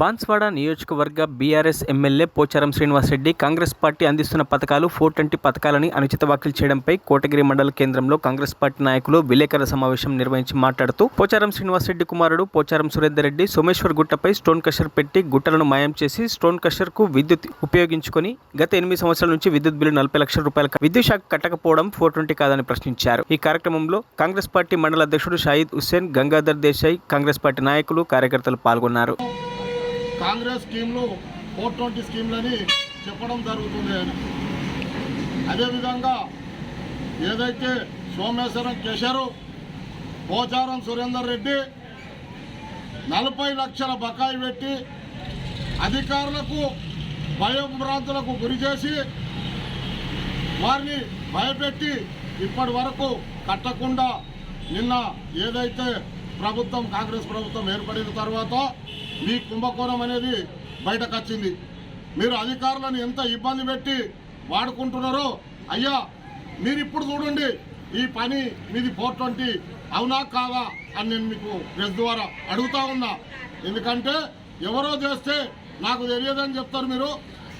బాన్స్వాడ నియోజకవర్గ BRS MLA Pocharam Srinivasa Reddy Congress party అందిస్తున్న పథకాలు 420 పథకాలని అనుచిత వ్యాఖ్యలు చేయడంపై కోటగిరి మండల కేంద్రంలో కాంగ్రెస్ పార్టీ నాయకులు విలేకరుల సమావేశం నిర్వహించి మాట్లాడుతూ పోచారం శ్రీనివాసరెడ్డి కుమారుడు పోచారం సురేందర్ రెడ్డి సోమేశ్వర్ గుట్టపై స్టోన్ కషర్ పెట్టి గుట్టలను మాయం చేసి స్టోన్ కషర్ కు విద్యుత్ ఉపయోగించుకొని గత 8 సంవత్సరాల నుంచి విద్యుత్ బిల్లు 40 లక్షల రూపాయల విద్యుత్ శాఖ కట్టకపోవడం 420 కాదని ప్రశ్నించారు. ఈ కార్యక్రమంలో కాంగ్రెస్ పార్టీ మండల అధ్యక్షుడు షాయిద్ హుస్సేన్, గంగాధర్ దేశాయ్, కాంగ్రెస్ పార్టీ నాయకులు కార్యకర్తలు పాల్గొన్నారు. కాంగ్రెస్ స్కీమ్లు 420 స్కీమ్లని చెప్పడం జరుగుతుంది. అదేవిధంగా ఏదైతే సోమేశ్వరం కేశరు, పోచారం సురేందర్ రెడ్డి 40 లక్షల బకాయి పెట్టి అధికారులకు భయభ్రాంతులకు గురి చేసి వారిని భయపెట్టి ఇప్పటి వరకు కట్టకుండా నిన్న ఏదైతే ప్రభుత్వం కాంగ్రెస్ ప్రభుత్వం ఏర్పడిన తర్వాత మీ కుంభకోణం అనేది బయటకు వచ్చింది. మీరు అధికారులను ఎంత ఇబ్బంది పెట్టి వాడుకుంటున్నారో అయ్యా మీరు ఇప్పుడు చూడండి, ఈ పని మీది 420 అవునా కాదా అని నేను మీకు ప్రెస్ ద్వారా అడుగుతా ఉన్నా. ఎందుకంటే ఎవరో చేస్తే నాకు తెలియదని చెప్తారు మీరు.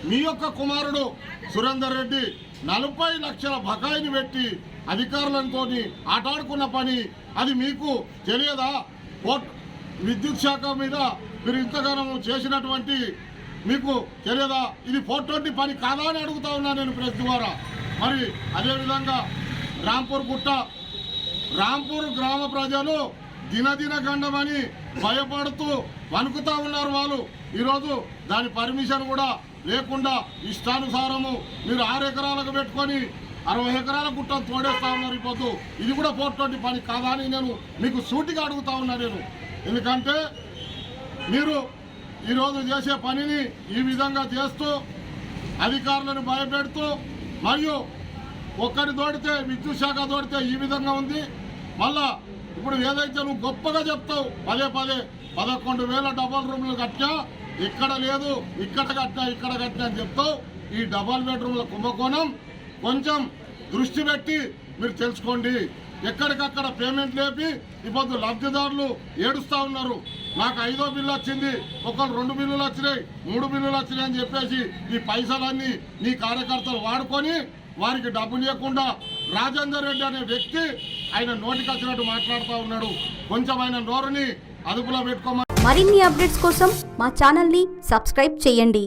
మీ యొక్క కుమారుడు సురేందర్ రెడ్డి 40 లక్షల బకాయిని పెట్టి అధికారులతో ఆటాడుకున్న పని అది మీకు తెలియదా? విద్యుత్ శాఖ మీద మీరు ఇంతగానో చేసినటువంటి మీకు తెలియదా? ఇది 420 పని కాదా అని అడుగుతా ఉన్నా నేను ప్రెస్ ద్వారా. మరి అదేవిధంగా రాంపూర్ గ్రామ ప్రజలు దినదిన గండమని భయపడుతూ వణుకుతా ఉన్నారు. వాళ్ళు ఈరోజు దాని పర్మిషన్ కూడా లేకుండా ఇష్టానుసారము మీరు 6 ఎకరాలకు పెట్టుకొని 60 ఎకరాల గుట్టను తోడేస్తా ఉన్నారు. ఇప్పుడు ఇది కూడా 420 పని కాదా అని నేను మీకు సూటిగా అడుగుతా ఉన్నా నేను. ఎందుకంటే మీరు ఈరోజు చేసే పనిని ఈ విధంగా చేస్తూ అధికారులను భయపెడుతూ మరియు ఒక్కరి తోడితే విద్యుత్ శాఖ తోడితే ఈ విధంగా ఉంది. మళ్ళా ఇప్పుడు ఏదైతే నువ్వు గొప్పగా చెప్తావు పదే 11,000 డబల్ రూమ్లు కట్టా, ఇక్కడ లేదు ఇక్కడ కట్టినా అని చెప్తావు. ఈ డబల్ బెడ్రూమ్ల కుంభకోణం కొంచెం దృష్టి పెట్టి మీరు తెలుసుకోండి. ఎక్కడికక్కడ పేమెంట్ లేపి ఇప్పుడు లబ్ధిదారులు ఏడుస్తూ ఉన్నారు. నాకు 5వ బిల్లు వచ్చింది, ఒకళ్ళు 2 బిల్లులు వచ్చినాయి, 3 బిల్లులు వచ్చినాయి అని చెప్పేసి ఈ పైసలన్నీ నీ కార్యకర్తలు వాడుకొని వారికి డబ్బులు ఇవ్వకుండా రాజేందర్ రెడ్డి అనే వ్యక్తి ఆయన నోటికి వచ్చినట్టు మాట్లాడుతూ ఉన్నాడు. కొంచెం ఆయన నోరుని అదుపులో పెట్టుకోమని. మరిన్ని అప్డేట్స్ కోసం మా ఛానల్ని సబ్స్క్రైబ్ చేయండి.